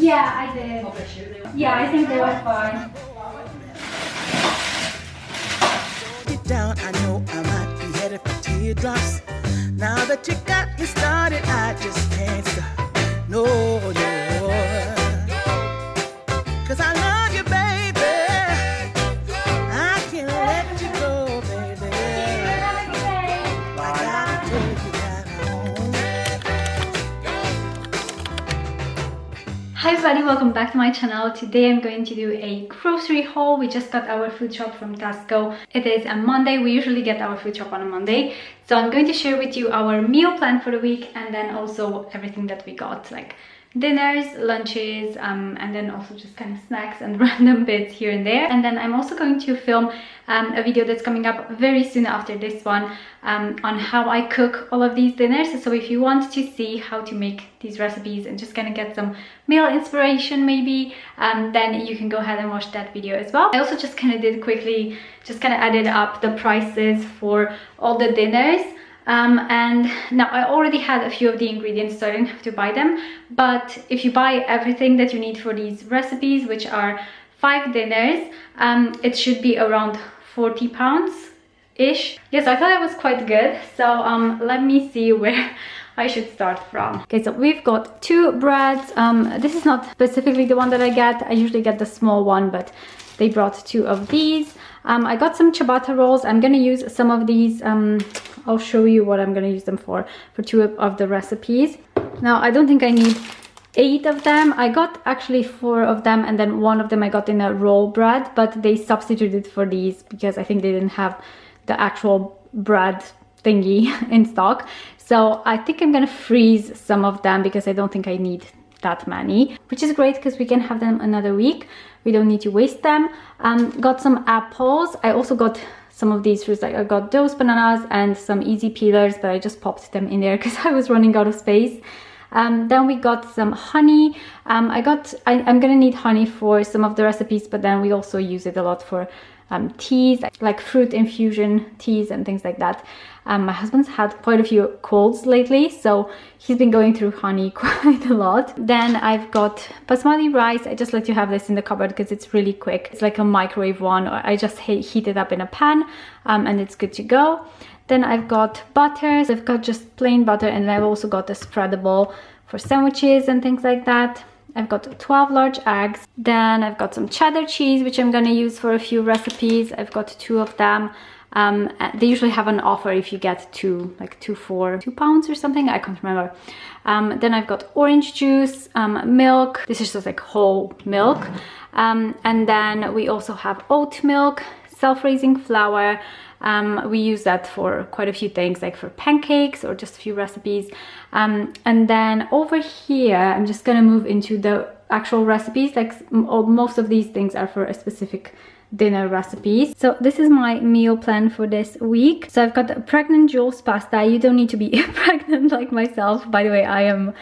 Yeah, I did. Yeah, I think they were fine. Down, I know I might be headed for teardrops. Now that you got me started, I just can't stop. No, no. 'Cause I love you, baby. I can't let you go, baby. I gotta take you back home. Hi everybody, welcome back to my channel. Today I'm going to do a grocery haul. We just got our food shop from Tesco. It is a Monday. We usually get our food shop on a Monday. So I'm going to share with you our meal plan for the week and then also everything that we got, like dinners, lunches, and then also just kind of snacks and random bits here and there. And then I'm also going to film a video that's coming up very soon after this one on how I cook all of these dinners. So if you want to see how to make these recipes and just kind of get some meal inspiration maybe, then you can go ahead and watch that video as well. I also just kind of did quickly, just kind of added up the prices for all the dinners. And now I already had a few of the ingredients, so I didn't have to buy them. But if you buy everything that you need for these recipes, which are 5 dinners, it should be around £40-ish. Yes, I thought it was quite good. So let me see where I should start from. Okay, so we've got 2 breads. This is not specifically the one that I get. I usually get the small one, but they brought 2 of these. I got some ciabatta rolls. I'm gonna use some of these. I'll show you what I'm gonna use them for 2 of the recipes. Now, I don't think I need 8 of them. I got actually 4 of them, and then 1 of them I got in a roll bread, but they substituted for these because I think they didn't have the actual bread thingy in stock. So I think I'm gonna freeze some of them because I don't think I need that many, which is great because we can have them another week. We don't need to waste them. Got some apples. I also got some of these fruits, like I got those bananas and some easy peelers, but I just popped them in there because I was running out of space. Then we got some honey. I'm gonna need honey for some of the recipes, but then we also use it a lot for teas, like fruit infusion teas and things like that. My husband's had quite a few colds lately, so he's been going through honey quite a lot. Then I've got basmati rice. I just like to have this in the cupboard because it's really quick. It's like a microwave one, or I just heat it up in a pan and it's good to go. Then I've got butter. So I've got just plain butter, and I've also got a spreadable for sandwiches and things like that. I've got 12 large eggs. Then I've got some cheddar cheese, which I'm gonna use for a few recipes. I've got 2 of them. They usually have an offer if you get 2, like 2 for £2 or something. I can't remember. Then I've got orange juice, milk. This is just like whole milk. And then we also have oat milk, self-raising flour. We use that for quite a few things, like for pancakes or just a few recipes. And then over here, I'm just gonna move into the actual recipes. Like most of these things are for a specific dinner recipes. So this is my meal plan for this week. So I've got pregnant Jules pasta. You don't need to be pregnant like myself. By the way, I'm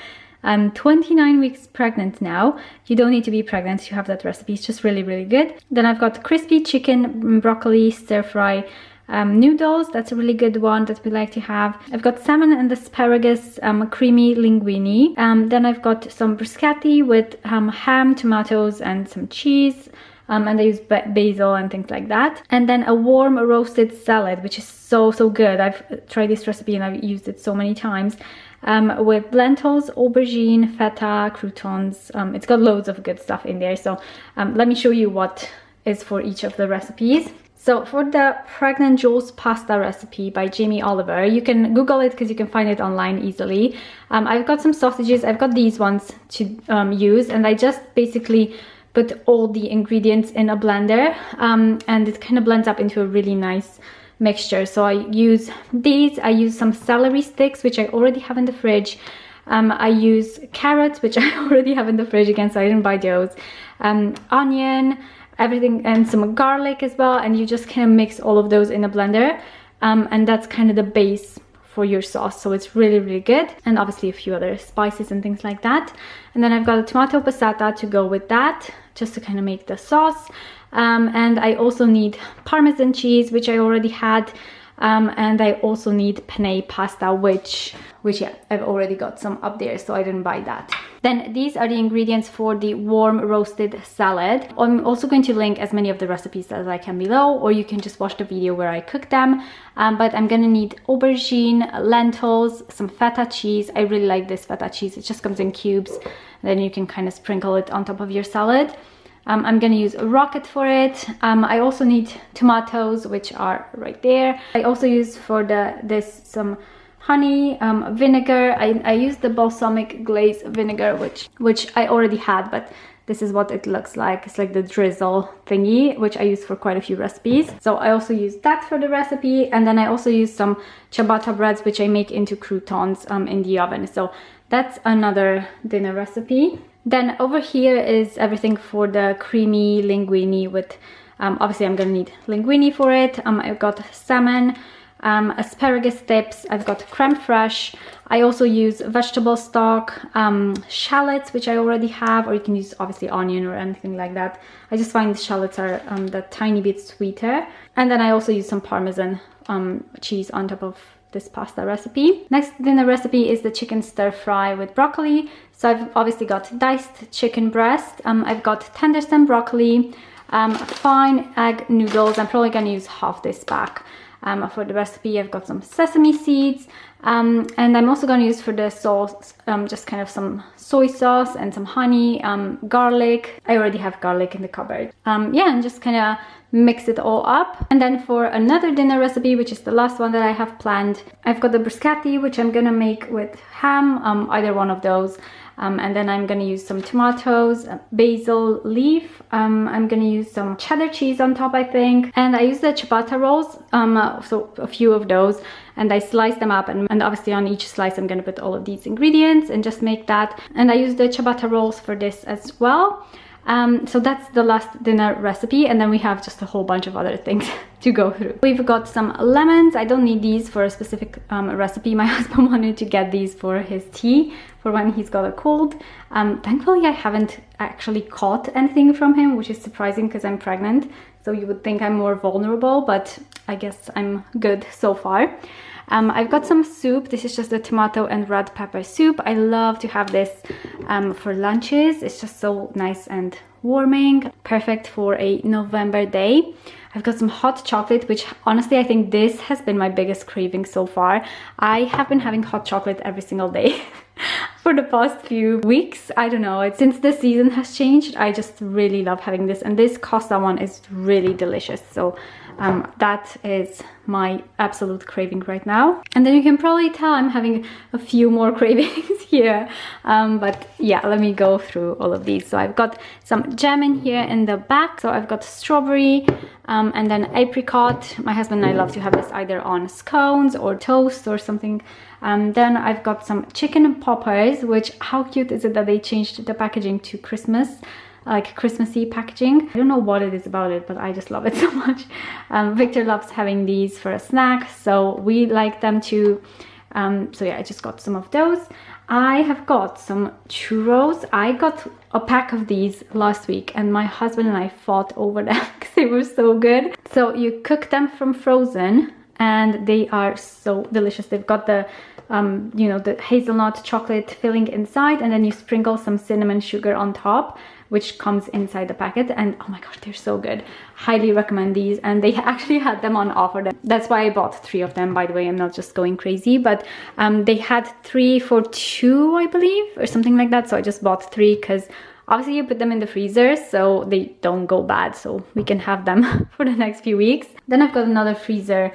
29 weeks pregnant now. You don't need to be pregnant to have that recipe. It's just really, really good. Then I've got crispy chicken, broccoli, stir fry, noodles. That's a really good one that we like to have. I've got salmon and asparagus, creamy linguine. Then I've got some bruschetta with ham, tomatoes, and some cheese. And I use basil and things like that. And then a warm roasted salad, which is so good. I've tried this recipe and I've used it so many times. With lentils, aubergine, feta, croutons. It's got loads of good stuff in there. So let me show you what is for each of the recipes. So for the pregnant Jules pasta recipe by Jamie Oliver, you can Google it because you can find it online easily. I've got some sausages. I've got these ones to use, and I just basically put all the ingredients in a blender, and it kind of blends up into a really nice mixture. So I use these. I use some celery sticks, which I already have in the fridge. I use carrots, which I already have in the fridge again, so I didn't buy those. Onion, everything, and some garlic as well, and you just kind of mix all of those in a blender, and that's kind of the base for your sauce. So it's really, really good, and obviously a few other spices and things like that. And then I've got a tomato passata to go with that, just to kind of make the sauce. And I also need Parmesan cheese, which I already had, and I also need penne pasta, which yeah, I've already got some up there, so I didn't buy that. Then these are the ingredients for the warm roasted salad. I'm also going to link as many of the recipes as I can below, or you can just watch the video where I cook them. But I'm gonna need aubergine, lentils, some feta cheese. I really like this feta cheese. It just comes in cubes. Then you can kind of sprinkle it on top of your salad. I'm gonna use a rocket for it. I also need tomatoes, which are right there. I also use for this some honey, vinegar. I used the balsamic glaze vinegar, which I already had, but this is what it looks like. It's like the drizzle thingy, which I use for quite a few recipes. So I also use that for the recipe. And then I also use some ciabatta breads, which I make into croutons in the oven. So that's another dinner recipe. Then over here is everything for the creamy linguine with, obviously I'm gonna need linguine for it. I've got salmon, asparagus tips, I've got creme fraiche. I also use vegetable stock, shallots, which I already have, or you can use obviously onion or anything like that. I just find the shallots are that tiny bit sweeter. And then I also use some Parmesan cheese on top of this pasta recipe. Next dinner recipe is the chicken stir fry with broccoli. So I've obviously got diced chicken breast. I've got tender stem broccoli, fine egg noodles. I'm probably gonna use half this pack. For the recipe, I've got some sesame seeds, and I'm also going to use for the sauce just kind of some soy sauce and some honey, garlic. I already have garlic in the cupboard. Yeah, and just kind of mix it all up. And then for another dinner recipe, which is the last one that I have planned, I've got the bruschetta, which I'm going to make with ham, either one of those. And then I'm gonna use some tomatoes, basil leaf. I'm gonna use some cheddar cheese on top, I think. And I use the ciabatta rolls, so a few of those, and I slice them up, and obviously on each slice I'm gonna put all of these ingredients and just make that. And I use the ciabatta rolls for this as well. So that's the last dinner recipe, and then we have just a whole bunch of other things to go through. We've got some lemons. I don't need these for a specific recipe. My husband wanted to get these for his tea for when he's got a cold. Thankfully I haven't actually caught anything from him, which is surprising because I'm pregnant, so you would think I'm more vulnerable, but I guess I'm good so far. I've got some soup. This is just the tomato and red pepper soup. I love to have this for lunches. It's just so nice and warming, perfect for a November day. I've got some hot chocolate, which honestly I think this has been my biggest craving so far. I have been having hot chocolate every single day for the past few weeks. I don't know, since the season has changed, I just really love having this, and this Costa one is really delicious. So that is my absolute craving right now. And then you can probably tell I'm having a few more cravings here, but yeah, let me go through all of these. So I've got some jam in here in the back. So I've got strawberry and then apricot. My husband and I love to have this either on scones or toast or something. Then I've got some chicken poppers, which, how cute is it that they changed the packaging to Christmas, like Christmassy packaging. I don't know what it is about it, but I just love it so much. Victor loves having these for a snack, so we like them too. So yeah, I just got some of those. I have got some churros. I got a pack of these last week, and my husband and I fought over them because they were so good. So you cook them from frozen, and they are so delicious. They've got the you know, the hazelnut chocolate filling inside, and then you sprinkle some cinnamon sugar on top, which comes inside the packet. And oh my gosh, they're so good. Highly recommend these. And they actually had them on offer. That's why I bought 3 of them, by the way. I'm not just going crazy, but they had 3 for 2, I believe, or something like that. So I just bought 3 because obviously you put them in the freezer so they don't go bad, so we can have them for the next few weeks. Then I've got another freezer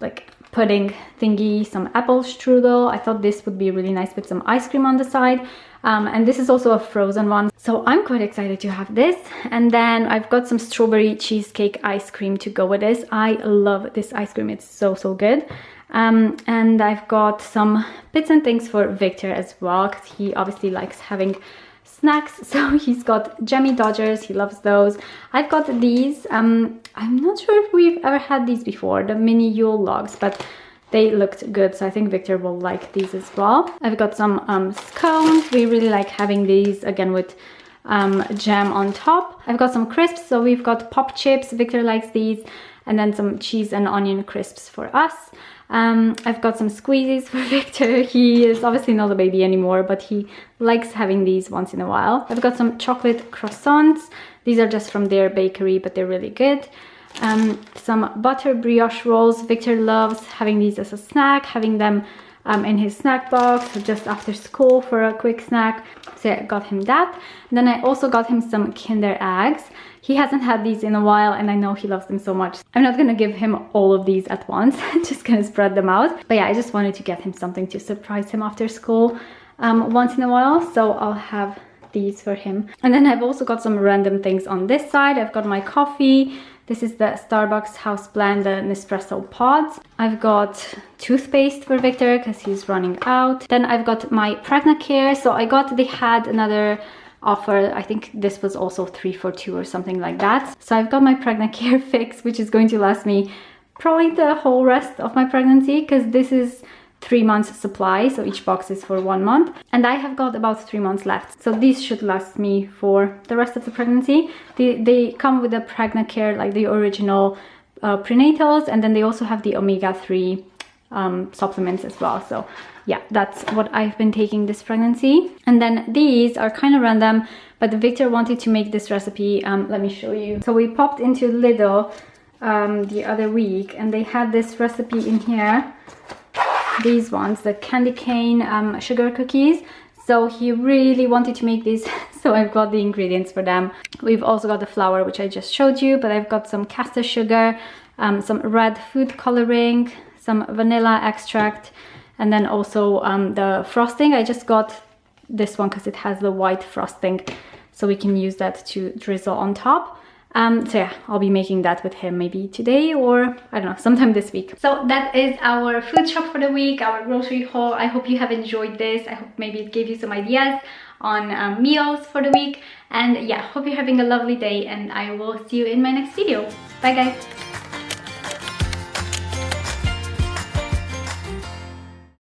like pudding thingy, some apple strudel. I thought this would be really nice with some ice cream on the side. And this is also a frozen one, so I'm quite excited to have this. And then I've got some strawberry cheesecake ice cream to go with this. I love this ice cream, it's so good. And I've got some bits and things for Victor as well, because he obviously likes having snacks. So he's got Jammy Dodgers, he loves those. I've got these, I'm not sure if we've ever had these before, the mini Yule logs, but they looked good, so I think Victor will like these as well. I've got some scones. We really like having these, again with jam on top. I've got some crisps, so we've got pop chips. Victor likes these. And then some cheese and onion crisps for us. I've got some squeezies for Victor. He is obviously not a baby anymore, but he likes having these once in a while. I've got some chocolate croissants. These are just from their bakery, but they're really good. Some butter brioche rolls. Victor loves having these as a snack, having them in his snack box or just after school for a quick snack. So I got him that. And then I also got him some Kinder eggs. He hasn't had these in a while and I know he loves them so much. I'm not gonna give him all of these at once, just gonna spread them out. But yeah, I just wanted to get him something to surprise him after school once in a while. So I'll have these for him. And then I've also got some random things on this side. I've got my coffee. This is the Starbucks House Blend, the Nespresso pods. I've got toothpaste for Victor because he's running out. Then I've got my Pregna Care. So they had another offer. I think this was also 3 for 2 or something like that. So I've got my Pregna Care fix, which is going to last me probably the whole rest of my pregnancy, because this is 3 months supply, so each box is for 1 month, and I have got about 3 months left, so these should last me for the rest of the pregnancy. They come with the Pregna Care, like the original prenatals, and then they also have the omega-3 supplements as well. So yeah, that's what I've been taking this pregnancy. And then these are kind of random, but Victor wanted to make this recipe. Let me show you. So we popped into Lidl the other week and they had this recipe in here. These ones, the candy cane sugar cookies. So he really wanted to make these, so I've got the ingredients for them. We've also got the flour, which I just showed you, but I've got some caster sugar, some red food coloring, some vanilla extract, and then also the frosting. I just got this one because it has the white frosting, so we can use that to drizzle on top. So yeah, I'll be making that with him maybe today or I don't know, sometime this week. So that is our food shop for the week, our grocery haul. I hope you have enjoyed this. I hope maybe it gave you some ideas on meals for the week. And yeah, hope you're having a lovely day and I will see you in my next video. Bye guys.